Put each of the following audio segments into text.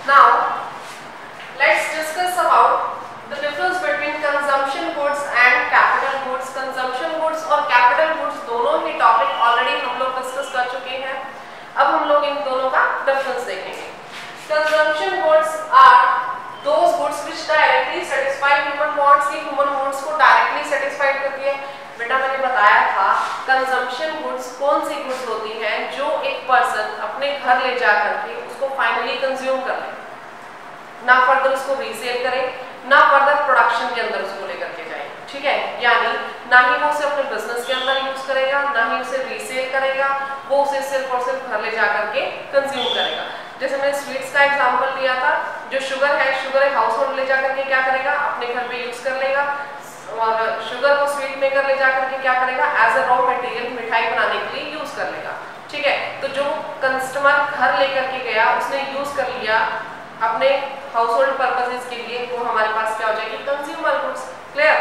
Now let's discuss about the difference between consumption goods and capital goods. Consumption goods और capital goods दोनों ही topic already हम लोग discuss कर चुके हैं। अब हम लोग इन दोनों का डिफरेंस देखेंगे। Consumption goods are those goods which directly satisfy human wants, की human wants को directly satisfied करती है। बेटा मैंने बताया था कंजम्पशन गुड्स कौन सी गुड्स होती हैं जो एक पर्सन अपने घर ले जा करके उसको फाइनली कंज्यूम कर ले, ना फर्दर उसको रीसेल करे, ना फर्दर प्रोडक्शन के अंदर उसको लेकर के जाए। ठीक है, यानी ना ही वो उसे अपने बिजनेस के अंदर यूज करेगा, ना ही उसे रीसेल करेगा, वो उसे सिर्फ और सिर्फ घर ले जा करके कंज्यूम करेगा। जैसे मैंने स्वीट्स का एग्जांपल लिया था, जो शुगर है हाउस होल्ड ले जा करके क्या करेगा, अपने घर पे यूज कर लेगा, और शुगर को स्वीट मेकर ले जाकर के क्या करेगा, एज अ रॉ मटेरियल मिठाई बनाने के लिए यूज कर लेगा। ठीक है, तो जो कस्टमर घर लेकर के गया उसने यूज कर लिया अपने हाउस होल्ड पर्पसेस के लिए, वो हमारे पास क्या हो जाएगी, कंज्यूमर गुड्स। क्लियर?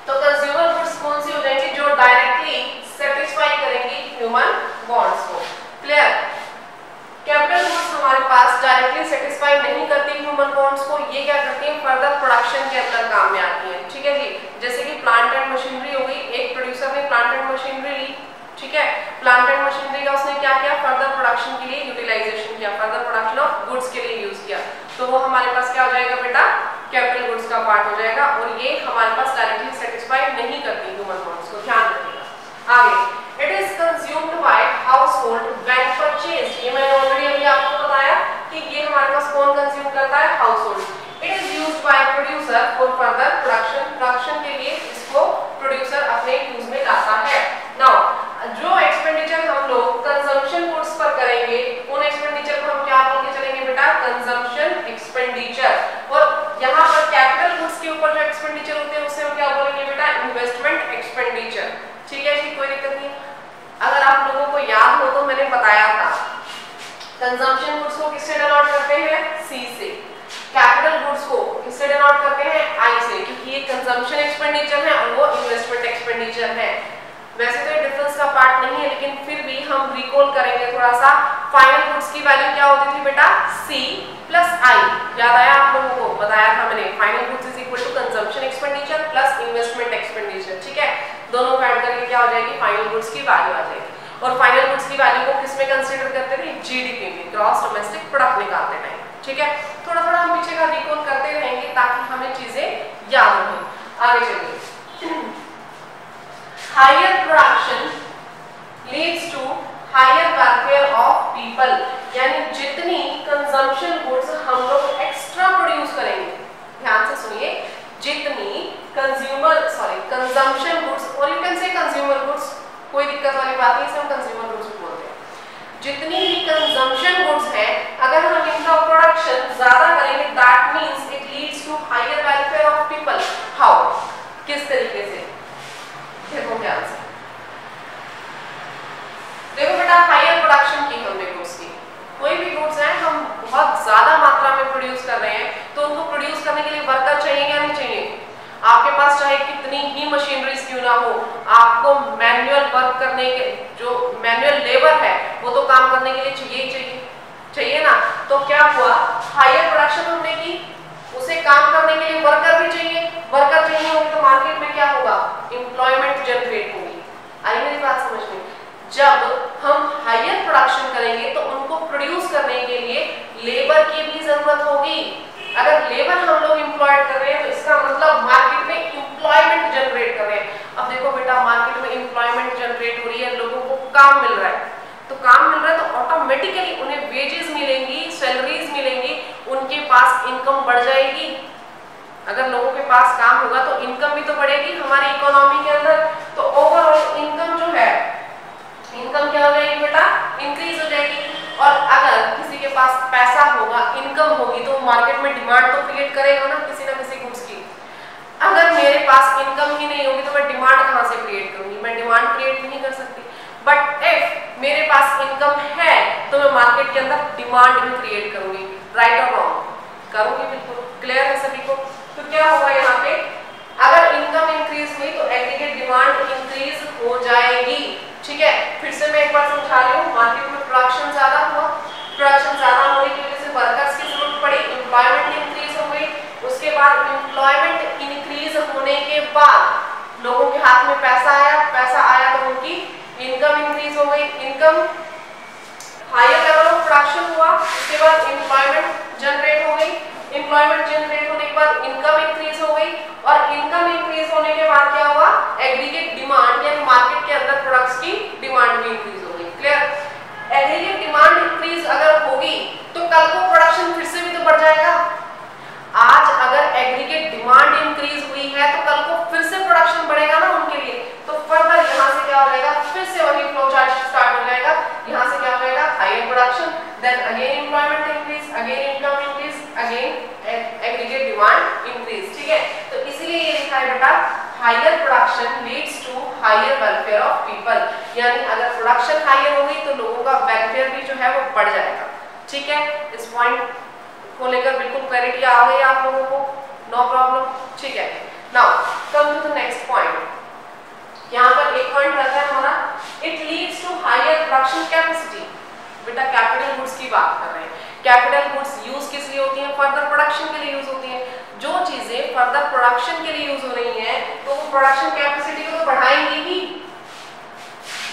तो कंज्यूमर गुड्स कौन सी हो जाएंगी, जो डायरेक्टली सेटिस्फाई करेंगी ह्यूमन वांट्स को। क्लियर? कैपिटल गुड्स हमारे पास डायरेक्टली सेटिस्फाई नहीं करती ह्यूमन वांट्स को, ये क्या करती है, फर्दर प्रोडक्शन के अंदर काम में आती है। ठीक है जी, जैसे कि प्लांट एंड मशीनरी हो गई, एक प्रोड्यूसर ने प्लांट एंड मशीनरी ली, ठीक है, प्लांट एंड मशीनरी का उसने क्या किया, फर्दर प्रोडक्शन के लिए यूटिलाइजेशन किया, फर्दर प्रोडक्शन ऑफ गुड्स के लिए यूज किया, तो वो हमारे पास क्या हो जाएगा बेटा, कैपिटल गुड्स का पार्ट हो जाएगा, और ये हमारे पास डायरेक्टली सेटिस्फाई नहीं करती ह्यूमन वांट्स को, ध्यान रखिएगा। आगे, it is consumed by household when purchased, ये मैंने ऑलरेडी अभी आपको बताया कि ये हमारे पास कौन कंज्यूम करता है, household. It is used by producer for further production के लिए इसको प्रोड्यूसर अपने यूज में लाता है। नाउ जो एक्सपेंडिचर हम लोग कंजम्पशन गुड्स पर करेंगे उन एक्सपेंडिचर को हम क्या बोल के चलेंगे बेटा, कंजम्पशन एक्सपेंडिचर, और यहाँ पर कैपिटल गुड्स के ऊपर जो एक्सपेंडिचर होते हैं उसे हम क्या बोलेंगे बेटा, इन्वेस्टमेंट एक्सपेंडिचर। ठीक है जी, कोई दिक्कत नहीं। अगर आप लोगों को याद हो तो मैंने बताया था कंजम्पशन गुड्स को किससे डिनोट करते हैं, सी से, कैपिटल गुड्स को किससे डिनोट करते हैं, आई से, क्योंकि ये कंजम्पशन एक्सपेंडिचर है और वो इन्वेस्टमेंट एक्सपेंडिचर है। वैसे तो ये डिफरेंस का पार्ट नहीं है, लेकिन फिर भी हम रिकॉल करेंगे थोड़ा सा। फाइनल गुड्स की वैल्यू क्या होती थी बेटा, सी प्लस आई, याद आया आप लोगों को, बताया था मैंने, final goods is equal to consumption expenditure plus investment expenditure. ठीक है, दोनों को ऐड करके क्या हो जाएगी, फाइनल गुड्स की वैल्यू आ जाएगी। और फाइनल गुड्स की वैल्यू को किसमें कंसीडर करते थे, जीडीपी में, ग्रॉस डोमेस्टिक प्रोडक्ट निकालते टाइम। ठीक है, थोड़ा थोड़ा हम पीछे का रिकॉल करते रहेंगे ताकि हमें चीजें याद रहें। आगे चलिए, higher production leads to higher welfare of people, यानी जितनी कंजम्पशन गुड्स हम लोग एक्स्ट्रा प्रोड्यूस करेंगे, ध्यान से सुनिए, जितनी कंजम्पशन गुड्स, और you can say consumer goods, कोई दिक्कत वाली बात नहीं, इसे हम कंज्यूमर गुड्स बोलते हैं। जितनी भी कंजम्पशन गुड्स है अगर हम इनका प्रोडक्शन ज्यादा करेंगे, that means it leads to higher welfare of people. How, किस तरीके से, देखो ध्यान से, देखो बेटा, हायर प्रोडक्शन की हमने गुड्स की, कोई भी गुड्स है हम बहुत ज्यादा मात्रा में प्रोड्यूस कर रहे हैं, तो उनको प्रोड्यूस करने के लिए वर्कर चाहिए या नहीं चाहिए, आपके पास चाहे कितनी ही मशीनरीज क्यों ना हो, आपको मैनुअल वर्क करने के, जो मैनुअल लेबर है वो तो काम करने के लिए चाहिए ही चाहिए ना। तो क्या हुआ, हायर प्रोडक्शन हमने की, उसे काम करने के लिए वर्कर भी चाहिए, वर्कर चाहिए होंगे तो मार्केट में क्या होगा, एम्प्लॉयमेंट जनरेट होगी। आई मेरी बात समझ में? जब हम हायर प्रोडक्शन करेंगे तो उनको प्रोड्यूस करने के लिए लेबर की भी जरूरत होगी। अगर लेबर हम लोग एम्प्लॉयड कर रहे हैं तो इसका मतलब मार्केट में एम्प्लॉयमेंट जनरेट कर रहे हैं। अब देखो बेटा, मार्केट में एम्प्लॉयमेंट जनरेट हो रही है, लोगों को काम मिल रहा है, तो काम मिल रहा है तो ऑटोमेटिकली उन्हें वेजेस मिलेंगी, सैलरीज मिलेंगी, उनके पास इनकम बढ़ जाएगी। अगर लोगों के पास काम होगा तो इनकम भी तो बढ़ेगी हमारी इकोनॉमी के अंदर, तो ओवरऑल इनकम जो है, इनकम क्या हो जाएगी बेटा, इंक्रीज हो जाएगी। और अगर किसी के पास पैसा होगा, इनकम होगी, तो मार्केट में डिमांड तो क्रिएट करेगा ना किसी गुड्स की। अगर मेरे पास इनकम ही नहीं होगी तो मैं डिमांड कहाँ से क्रिएट करूंगी, मैं डिमांड क्रिएट नहीं कर सकती। बट इफ मेरे पास इनकम है तो मैं मार्केट के अंदर डिमांड भी क्रिएट करूंगी, राइट और रॉन्ग, करूंगी, बिल्कुल क्लियर है सभी को। तो क्या होगा यहाँ पे, अगर इनकम इंक्रीज हुई तो एग्रीगेट डिमांड इंक्रीज हो जाएगी। ठीक है, फिर से मैं एक बार समझा रही हूँ, मार्केट में प्रोडक्शन ज्यादा हुआ, प्रोडक्शन ज्यादा होने की वजह से वर्कर बाद लोगों के हाथ में पैसा आया तो उनकी इनकम इंक्रीज हो गई, income higher level of production हुआ, उसके बाद एम्प्लॉयमेंट जनरेट हो गई, एम्प्लॉयमेंट जनरेट होने के बाद इनकम इंक्रीज हो गई, और इनकम इंक्रीज होने के बाद क्या हुआ, एग्रीगेट डिमांड यानी मार्केट के अंदर प्रोडक्ट्स की डिमांड भी इंक्रीज हो गई। क्लियर? एग्रीगेट डिमांड इंक्रीज अगर होगी तो कल को प्रोडक्शन फिर से भी तो बढ़ जाएगा। आज अगर एग्रीगेट डिमांड इंक्रीज हुई है तो कल को फिर से प्रोडक्शन बढ़ेगा ना उनके लिए, तो फर्दर यहाँ से क्या हो जाएगा, फिर से वही फ्लो चार्ट स्टार्ट हो जाएगा। यहाँ से क्या हो जाएगा, higher production, then again employment increase, again income increase, again aggregate demand increase. ठीक है, तो इसीलिए ये लिखा है बेटा, higher production leads to higher welfare of people, यानी अगर प्रोडक्शन हायर होगी तो लोगों का वेलफेयर भी जो है वो बढ़ जाएगा। ठीक है, इस पॉइंट को लेकर बिल्कुल क्लैरिटी आ गई आप लोगों को, नो प्रॉब्लम। ठीक है, now come to the next point. यहाँ पर एक पॉइंट रहता है हमारा, it leads to higher production capacity. बेटा कैपिटल गुड्स की बात कर रहे हैं, कैपिटल गुड्स यूज किस लिए होती हैं, फर्दर प्रोडक्शन के लिए यूज होती हैं। जो चीजें फर्दर प्रोडक्शन के लिए यूज हो रही हैं तो वो प्रोडक्शन कैपेसिटी को तो बढ़ाएंगी ही।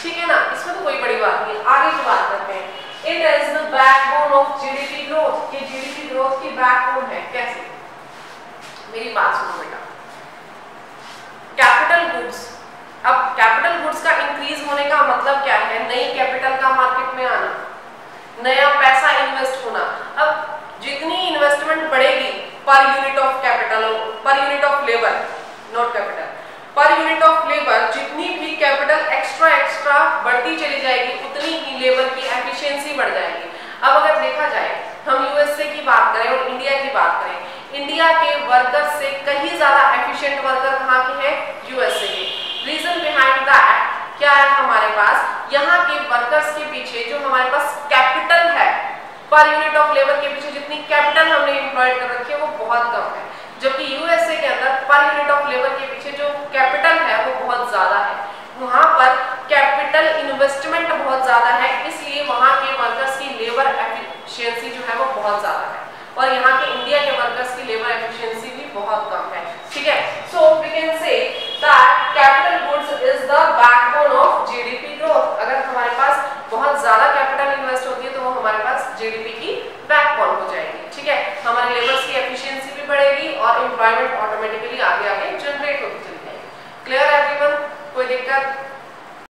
ठीक है ना, इसमें तो कोई बड़ी बात नहीं। आगे की बात करते हैं, it is the backbone of GDP growth, ये जीडीपी ग्रोथ की बैकबोन है। कैसे? मेरी बात सुनो बेटा, कैपिटल गुड्स, अब कैपिटल गुड्स का इंक्रीज होने का मतलब क्या है, नई कैपिटल का मार्केट में आना, नया पैसा इन्वेस्ट होना। अब जितनी इन्वेस्टमेंट बढ़ेगी per unit of capital, per unit of labour, not capital, per unit of labour, जितनी भी कैपिटल एक्स्ट्रा बढ़ती चली जाएगी उतनी ही लेबर की एफिशिएंसी बढ़ जाएगी। अब अगर देखा जाए, हम यूएसए की बात करें और इंडिया की बात करें, इंडिया के वर्कर्स से कहीं ज्यादा एफिशिएंट वर्कर कहाँ के हैं, यूएसए के। रीजन बिहाइंड दैट क्या है, हमारे पास यहाँ के वर्कर्स के पीछे जो हमारे पास कैपिटल है, पर यूनिट ऑफ लेबर के पीछे जितनी कैपिटल हमने एम्प्लॉयड कर रखी है वो बहुत कम है, जबकि यूएसए के अंदर पर यूनिट ऑफ लेबर के पीछे जो कैपिटल है वो बहुत ज्यादा है। वहां पर कैपिटल इन्वेस्टमेंट बहुत ज्यादा है, इसलिए वहां के वर्कर्स की लेबर एफिशिएंसी जो है वो बहुत ज्यादा है, और यहाँ के इंडिया के वर्कर्स की लेबर एफिशिएंसी भी बहुत कम है। ठीक है, so we can say that capital goods is the backbone of GDP growth. अगर हमारे पास बहुत ज्यादा कैपिटल इन्वेस्ट होती है तो वो हमारे पास जीडीपी